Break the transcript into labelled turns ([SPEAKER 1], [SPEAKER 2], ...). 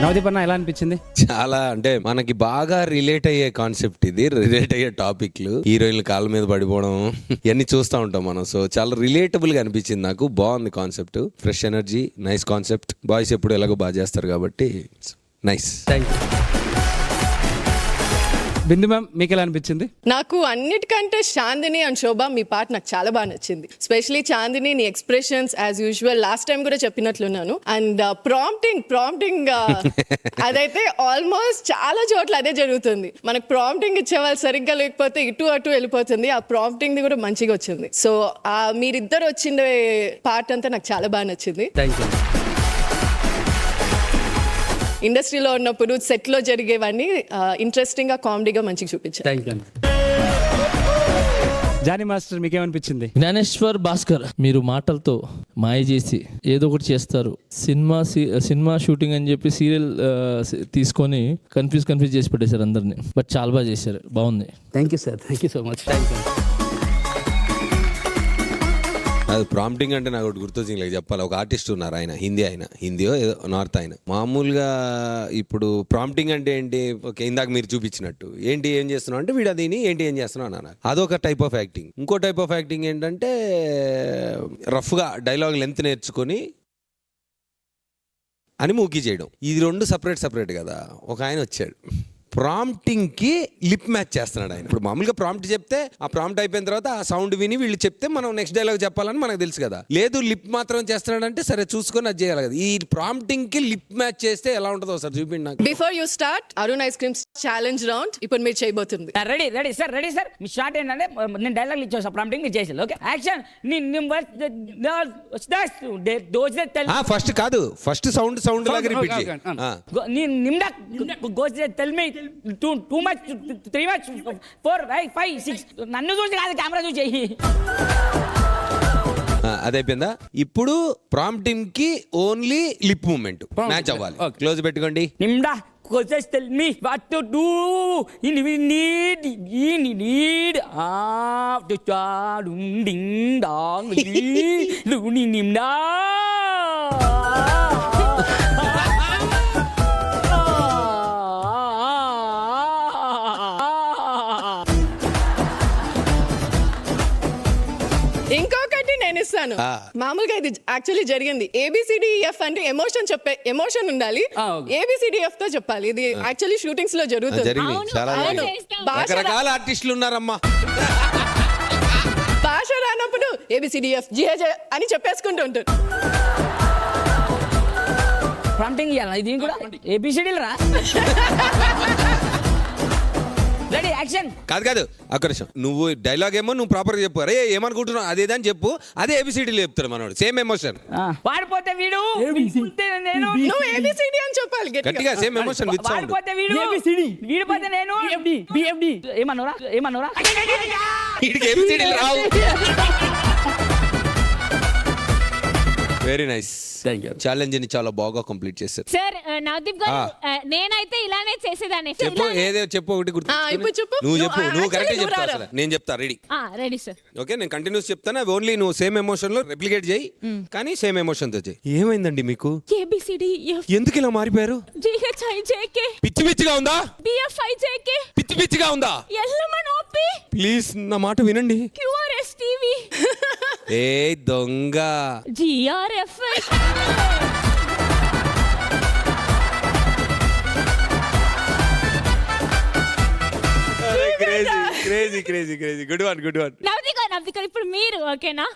[SPEAKER 1] నవదీప్ అన్న ఎలా అనిపించింది?
[SPEAKER 2] చాలా అంటే మనకి బాగా రిలేట్ అయ్యే కాన్సెప్ట్ ఇది, రిలేట్ అయ్యే టాపిక్లు, హీరోయిన్ల కాళ్ళ మీద పడిపోవడం ఇవన్నీ చూస్తూ ఉంటాం మనం. సో చాలా రిలేటబుల్ గా అనిపించింది నాకు. బాగుంది concept, fresh energy, nice concept. Boys ఎప్పుడు ఎలాగో బాగా చేస్తారు కాబట్టి nice.
[SPEAKER 1] Thank you. Bindu ma'am మీకు ఎలా అనిపించింది?
[SPEAKER 3] నాకు అన్నిటికంటే చాందిని అండ్ శోభ మీ పాట నాకు చాలా బాగా నచ్చింది. స్పెషలీ చాందిని నీ expressions as usual last time కూడా చెప్పినట్లున్నాను. అండ్ ప్రాంప్టింగ్ అదైతే ఆల్మోస్ట్ చాలా చోట్ల అదే జరుగుతుంది. మనకు ప్రాంప్టింగ్ ఇచ్చేవాళ్ళు సరిగ్గా లేకపోతే ఇటు అటు వెళ్ళిపోతుంది. ఆ ప్రాంప్టింగ్ కూడా మంచిగా వచ్చింది. సో మీరిద్దరు వచ్చిన పాట అంతా నాకు చాలా బాగా నచ్చింది.
[SPEAKER 1] Thank you.
[SPEAKER 3] ఇండస్ట్రీలో ఉన్నప్పుడు సెట్లో జరిగేవన్నీ ఇంట్రెస్టింగ్గా కామెడీగా మంచిగా చూపించారు.
[SPEAKER 1] Thank you. జానీ మాస్టర్ మీకేమనిపించింది?
[SPEAKER 4] జ్ఞానేశ్వర్ భాస్కర్, మీరు మాటలతో మాయ చేసి ఏదో ఒకటి చేస్తారు. సినిమా షూటింగ్ అని చెప్పి సీరియల్ తీసుకొని కన్ఫ్యూజ్ చేసి పెట్టేశారు అందరినీ. బట్ చాలా బాగా చేశారు, బాగుంది.
[SPEAKER 1] Thank you sir, thank you so much. Thank you.
[SPEAKER 2] అది ప్రాంప్టింగ్ అంటే నాకు ఒకటి గుర్తొచ్చింది చెప్పాలి. ఒక ఆర్టిస్ట్ ఉన్నారు, ఆయన హిందీయో ఏదో నార్త్. ఆయన మామూలుగా ఇప్పుడు ప్రాంప్టింగ్ అంటే ఏంటి, ఓకే ఇందాక మీరు చూపించినట్టు ఏంటి ఏం చేస్తున్నావు అంటే వీడు అదిని ఏంటి ఏం చేస్తున్నావు అన్నారు. అదొక టైప్ ఆఫ్ యాక్టింగ్. ఇంకో టైప్ ఆఫ్ యాక్టింగ్ ఏంటంటే రఫ్గా డైలాగ్ లెంత్ నేర్చుకొని అని మూకీ చేయడం. ఇది రెండు సపరేట్ కదా. ఒక ఆయన వచ్చాడు ప్రాంప్టింగ్కి లిప్ మ్యాచ్ చేస్తున్నాడు ఆయన. ఇప్పుడు మామూలుగా ప్రాంప్ట్ చెప్తే ఆ ప్రాంప్ట్ అయిపోయిన తర్వాత ఆ సౌండ్ విని వీళ్ళు చెప్తే మనం నెక్స్ట్ డైలాగ్ చెప్పాలని మనకు తెలుసు కదా. లేదు లిప్ మాత్రం చేస్తున్నాడంటే సరే చూసుకొని అది చేయాలి కదా. ఈ ప్రాంప్టింగ్కి లిప్ మ్యాచ్ చేస్తే ఎలా ఉంటుందో సార్ చూపిండి నాకు.
[SPEAKER 3] Before you start Arun ice creams challenge round ఇప్పుడు మీరు చేయబోతుంది.
[SPEAKER 5] Ready sir. మీ షార్ట్ ఏంటంటే నేను డైలాగ్ ఇచ్చేసా, ప్రాంప్టింగ్ మీరు చేసేది. Okay action.
[SPEAKER 2] ఫస్ట్ కాదు, ఫస్ట్ సౌండ్ లాగా రిపీట్ చేయి.
[SPEAKER 5] నిమ్డా goes tell me too much 3 much 4 5 6 నన్ను చూసి కాదు కెమెరా చూసి చెయ్యి.
[SPEAKER 2] అదైపోయిందా? ఇప్పుడు ప్రాంప్టింగ్ కి ఓన్లీ లిప్ మూవ్మెంట్ మ్యాచ్ అవ్వాలి. క్లోజ్ పెట్టుకోండి.
[SPEAKER 5] నిమ్డా goes tell me what to do in we need to ding dong లుని నిమ్డా.
[SPEAKER 3] ఇంకొకటి నేను ఇస్తాను. మామూలుగా ఇది యాక్చువల్లీ జరిగింది. ABCDEF అంటే ఎమోషన్ ఉండాలి. ABCDF తో చెప్పాలి. ఇది యాక్చువల్లీ షూటింగ్స్ లో జరుగుతుంది. అవును.
[SPEAKER 2] రకరకాల ఆర్టిస్టులు ఉన్నారమ్మా.
[SPEAKER 3] భాష రానప్పుడు ABCDF GH అని చెప్పేసుకుంటూ ఉంటారు.
[SPEAKER 5] ప్రాంప్టింగ్ ఇవ్వాలి. ఇది కూడా ABCDలు రా. Ready action.
[SPEAKER 2] కాదు ఒక్క నిమిషం. నువ్వు డైలాగ్ ఏమో నువ్వు ప్రాపర్ గా చెప్పు. అరే ఏమనుకుంటున్నావు అదేదని చెప్పు. అదే ABCDలు చెప్తాడు మనోడు. Same emotion.
[SPEAKER 5] వాడిపోతే వీడు నేను.
[SPEAKER 3] నువ్వు ABCD అని చెప్పాలి
[SPEAKER 2] గట్టిగా. Same emotion with sound.
[SPEAKER 5] వాడిపోతే వీడు వీడిపోతే నేను BFD. ఏమన్నారా
[SPEAKER 2] వీడికి ABCDలు రావు. Very nice. ఛాలెంజ్ ని చాలా బాగా కంప్లీట్ చేశారు
[SPEAKER 6] సార్. నవదీప్ గారు, నేనైతే ఇలానే చేసేదాన్ని.
[SPEAKER 2] చెప్పు, ఏదో చెప్పు ఒకటి గుర్తు.
[SPEAKER 3] ఇప్పుడు చెప్పు.
[SPEAKER 2] నువ్వు కరెక్ట్ చెప్తా. అసలు నేను చెప్తా. Ready
[SPEAKER 6] ready sir.
[SPEAKER 2] ఓకే నేను కంటిన్యూస్ చెప్తాను. అవి ఓన్లీ నువ్వు సేమ్ ఎమోషన్ లో రెప్లికేట్ చేయి, కానీ సేమ్ ఎమోషన్ తో చేయి. ఏమైందండి మీకు?
[SPEAKER 6] ABCDEF
[SPEAKER 2] ఎందుకు ఇలా మారిపోయారు?
[SPEAKER 6] GHIJK
[SPEAKER 2] పిచ్చిగా ఉందా?
[SPEAKER 6] BFIJK
[SPEAKER 2] పిచ్చిగా ఉందా?
[SPEAKER 6] LMNOP
[SPEAKER 2] ప్లీజ్ నా మాట వినండి.
[SPEAKER 6] QRSTV
[SPEAKER 2] ఏ దొంగ.
[SPEAKER 6] GRFS
[SPEAKER 2] crazy. Good one.
[SPEAKER 6] Navdeep గారు ఇప్పుడు మీరు ఓకేనా?